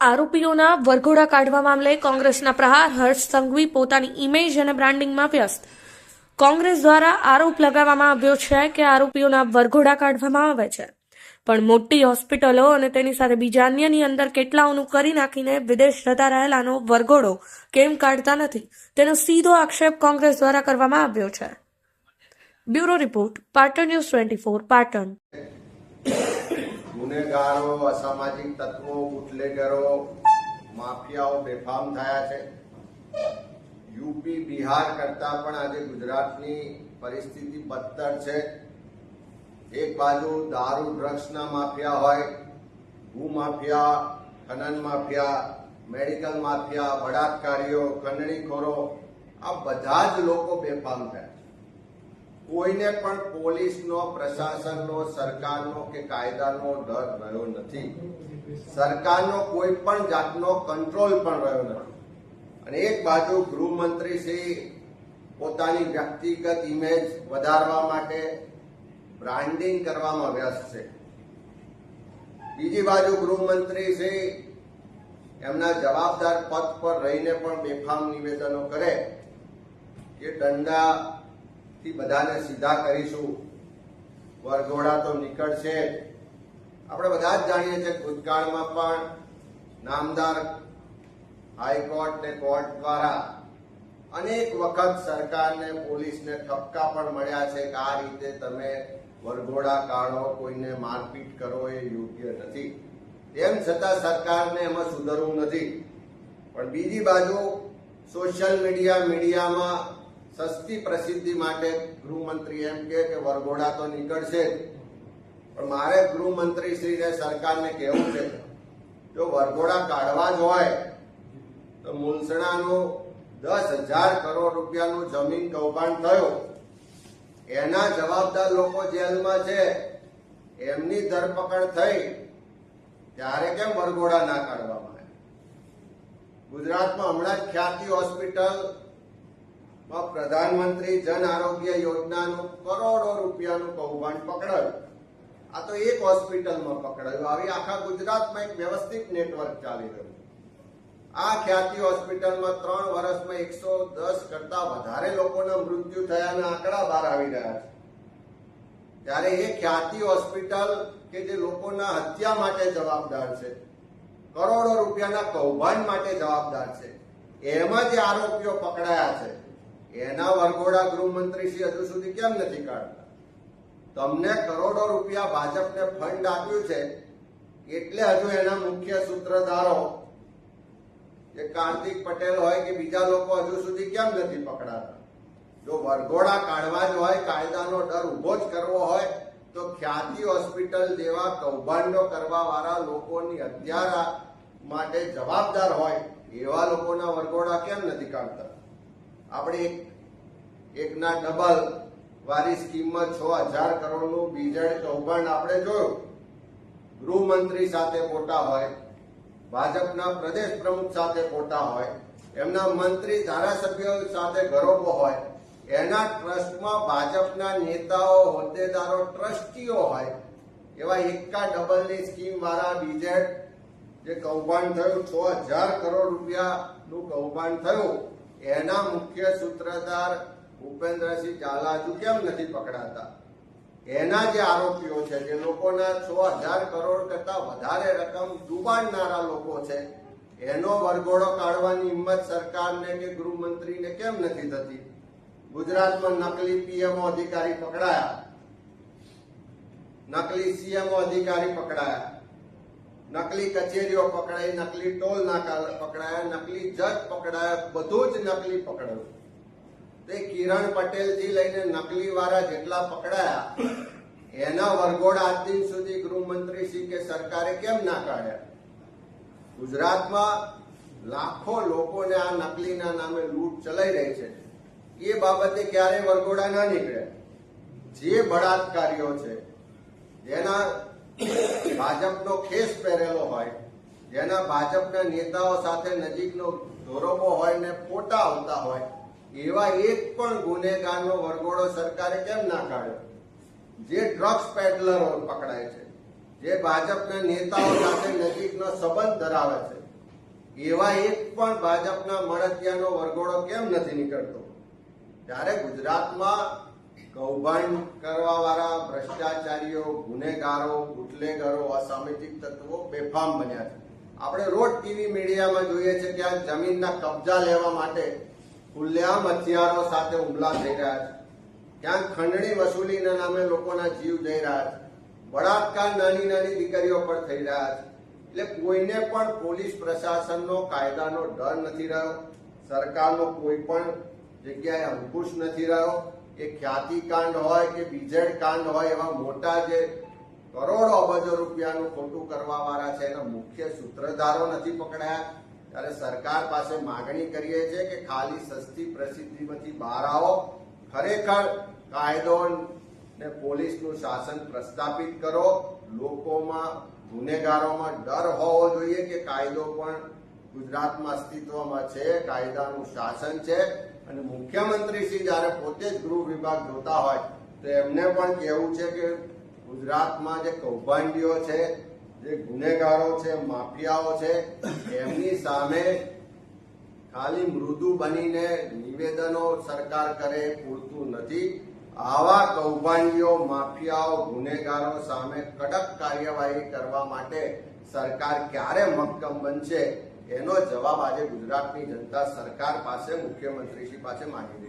આરોપીઓના વરઘોડા કાઢવા મામલે કોંગ્રેસના પ્રહાર હર્ષ સંઘવી પોતાની ઇમેજ અને બ્રાન્ડિંગમાં વ્યસ્ત. કોંગ્રેસ દ્વારા આરોપ લગાવવામાં આવ્યો છે કે આરોપીઓના વરઘોડા કાઢવામાં આવે છે, પણ મોટી હોસ્પિટલો અને તેની સાથે બીજા અન્યની અંદર કેટલાઓનું કરી નાખીને વિદેશ જતા રહેલાનો વરઘોડો કેમ કાઢતા નથી, તેનો સીધો આક્ષેપ કોંગ્રેસ દ્વારા કરવામાં આવ્યો છે. Bureau report, Patan news 24, Patan. ગુનેગારો, અસામાજિક તત્વો, બુટલેગરો, માફિયાઓ બેફામ થયા છે. યુપી, બિહાર કરતા પણ આજે ગુજરાતની પરિસ્થિતિ બદતર છે. એક બાજુ દારૂ ડ્રગ્સના માફિયા હોય, ભૂમાફિયા, ખનન માફિયા, મેડિકલ માફિયા, બળાત્કારીઓ, ખંડણીખોરો, આ બધા જ લોકો બેફામ થયા. કોઈને પણ પોલીસનો, પ્રશાસનનો, સરકારનો કે કાયદાનો ડર રહ્યો નથી. સરકારનો કોઈ પણ જાતનો કંટ્રોલ પણ રહ્યો નથી. અને એક બાજુ ગૃહમંત્રી શ્રી પોતાની વ્યક્તિગત ઇમેજ વધારવા માટે બ્રાન્ડિંગ કરવામાં વ્યસ્ત છે. બીજી બાજુ ગૃહમંત્રી શ્રી એમના જવાબદાર પદ પર રહીને પણ બેફામ નિવેદનો કરે કે દંડાથી બધાને સીધા કરીશું, વરઘોડા તો નીકળશે. આપણે બધા જ જાણીએ છીએ ભૂતકાળમાં પણ નામદાર હાઈકોર્ટ ને કોર્ટ દ્વારા અનેક વખત સરકારને, પોલીસને ઠપકા પણ મળ્યા છે કે આ રીતે તમે વરઘોડા કાઢો, કોઈને મારપીટ કરો એ યોગ્ય નથી. તેમ છતાં સરકારને એમાં સુધરવું નથી. પણ બીજી બાજુ સોશિયલ મીડિયામાં સસ્તી પ્રસિદ્ધિ માટે ગૃહમંત્રી એમ કે વરઘોડા તો નીકળશે. પણ મારે ગૃહમંત્રી શ્રીને, સરકારને કહેવું છે, જો વરઘોડા કાઢવા જ હોય તો મુલસણાનું 10,000 કરોડ રૂપિયાનું જમીન કૌભાંડ થયું, એના જવાબદાર લોકો જેલમાં છે, એમની ધરપકડ થઈ, ત્યારે કેમ વરઘોડા ના કાઢવામાં આવે? ગુજરાતમાં હમણાં જ ખ્યાતિ હોસ્પિટલમાં પ્રધાનમંત્રી જન આરોગ્ય યોજનાનું કરોડો રૂપિયાનું કૌભાંડ પકડાયું. આ તો એક હોસ્પિટલમાં પકડાયું. આવી આખા ગુજરાતમાં એક વ્યવસ્થિત નેટવર્ક ચાલી રહ્યું. આ ખ્યાતિ હોસ્પિટલમાં 3 વર્ષમાં 110 કરતા વધારે લોકોના મૃત્યુ થયાના આંકડા બહાર આવી રહ્યા છે. ત્યારે એ ખ્યાતિ હોસ્પિટલ કે જે લોકોના હત્યા માટે જવાબદાર છે, કરોડો રૂપિયાના કૌભાંડ માટે જવાબદાર છે, એમાં જે આરોપીઓ પકડાયા છે એના વરઘોડા ગૃહમંત્રી શ્રી હજુ સુધી કેમ નથી કાઢતા? તમને કરોડો રૂપિયા ભાજપને ફંડ આપ્યું છે એટલે હજુ એના મુખ્ય સૂત્રધારો કે કાર્તિક પટેલ હોય કે બીજા લોકો હજુ સુધી કેમ નથી પકડાતા? જો વરઘોડા કાઢવા જ હોય, કાયદાનો ડર ઉભો જ કરવો હોય, તો ખ્યાતિ હોસ્પિટલ જેવા કૌભાંડો કરવા વાળા લોકોની હત્યા માટે જવાબદાર હોય એવા લોકોના વરઘોડા કેમ નથી કાઢતા? આપણે એકના ડબલ વાળી સ્કીમમાં 6,000 કરોડનું બીજેડ કૌભાંડ આપણે જોયું. ગૃહમંત્રી સાથે ફોટા હોય, ભાજપના પ્રદેશ પ્રમુખ સાથે ફોટા હોય, એમના મંત્રી, ધારાસભ્યો સાથે ગરોબો હોય, એના ટ્રસ્ટમાં ભાજપના નેતાઓ, હોદ્દેદારો, ટ્રસ્ટીઓ હોય, એવા એકા ડબલની સ્કીમ વાળા બીજેડ જે કૌભાંડ થયું, 6,000 કરોડ રૂપિયાનું કૌભાંડ થયું, એના મુખ્ય સૂત્રધાર ભૂપેન્દ્રસિંહ ઝાલા હજુ કેમ નથી પકડાતા? એના જે આરોપીઓ છે, જે લોકોના 6,000 કરોડ કરતા વધારે રકમ ડૂબાડનારા લોકો છે, એનો વરઘોડો કાઢવાની હિંમત સરકારને કે ગૃહમંત્રીને કેમ નથી થતી? ગુજરાતમાં નકલી પીએમઓ અધિકારી પકડાયા, નકલી સીએમઓ અધિકારી પકડાયા, નકલી કચેરીઓ પકડાઈ, નકલી ટોલ નાકા પકડાયા, નકલી જજ પકડાયા, બધું જ નકલી પકડાયું. તે કિરણ પટેલ થી લઈને નકલી વાળા જેટલા પકડાયા, એના વરઘોડા આજ દિન સુધી ગૃહમંત્રી શ્રી કે સરકારે કેમ ના કાઢ્યા? ગુજરાતમાં લાખો લોકોને આ નકલીના નામે લૂંટ ચલાઈ રહી છે. એ બાબતે ક્યારે વરઘોડા ના નીકળે? જે બળાત્કારીઓ છે, જેના ભાજપનો ખેસ પહેરેલો હોય, જેના ભાજપના નેતાઓ સાથે નજીકનો ધોરબો હોય ને ફોટા આવતા હોય, એવા એક પણ ગુનેગારનો વરઘોડો સરકારે કેમ ના કાઢ્યો? જે ડ્રગ્સ પેડલરો પકડાય છે, જે ભાજપના નેતાઓ સાથે નજીકનો સંબંધ ધરાવે છે, એવા એક પણ ભાજપના મળતિયાનો વરઘોડો કેમ નથી નીકળતો? ત્યારે ગુજરાતમાં કૌભાંડ કરવા વાળા ભ્રષ્ટાચારીઓ, ગુનેગારો, બુટલેગરો, અસામાજિક તત્વો બેફામ બન્યા છે. આપણે રોજ ટીવી મીડિયામાં જોઈએ છે કે આ જમીનના કબજા લેવા માટે ખુલ્લેઆમ હથિયારો સાથે હુમલા થઈ રહ્યા છે. ક્યાંક ખંડણી વસૂલીના નામે લોકોના જીવ જઈ રહ્યા છે. બળાત્કાર નાની નાની દીકરીઓ પર થઈ રહ્યા છે. એટલે કોઈને પણ પોલીસ પ્રશાસનનો, કાયદાનો ડર નથી રહ્યો. સરકારનો કોઈ પણ જગ્યાએ અંકુશ નથી રહ્યો. એ ખ્યાતિકાંડ હોય કે બીજેડ કાંડ હોય, એવા મોટા જે કરોડો અબજો રૂપિયાનું ખોટું કરવા વાળા છે એના મુખ્ય સૂત્રધારો નથી પકડાયા. ત્યારે સરકાર પાસે માગણી કરીએ છીએ કે ખાલી સસ્તી પ્રસિદ્ધિમાંથી બહાર આવો, ખરેખર કાયદો ને પોલીસનું શાસન પ્રસ્થાપિત કરો. લોકોમાં, ગુનેગારોમાં ડર હોવો જોઈએ કે કાયદો પણ ગુજરાતમાં અસ્તિત્વમાં છે, કાયદાનું શાસન છે. અને મુખ્યમંત્રી શ્રી જયારે પોતે જ ગૃહ વિભાગ જોતા હોય તો એમને પણ કહેવું છે કે ગુજરાતમાં જે કૌભાંડીઓ છે, જે ગુનેગારો છે, માફિયાઓ છે, એમની સામે ખાલી મૃદુ બનીને નિવેદનો સરકાર કરે પૂરતું નથી. આવા કૌભાંડીઓ, માફિયાઓ, ગુનેગારો સામે કડક કાર્યવાહી કરવા માટે સરકાર ક્યારે મક્કમ બનશે એનો જવાબ આજે ગુજરાતની જનતા સરકાર પાસે, મુખ્યમંત્રીશ્રી પાસે માંગી રહી છે.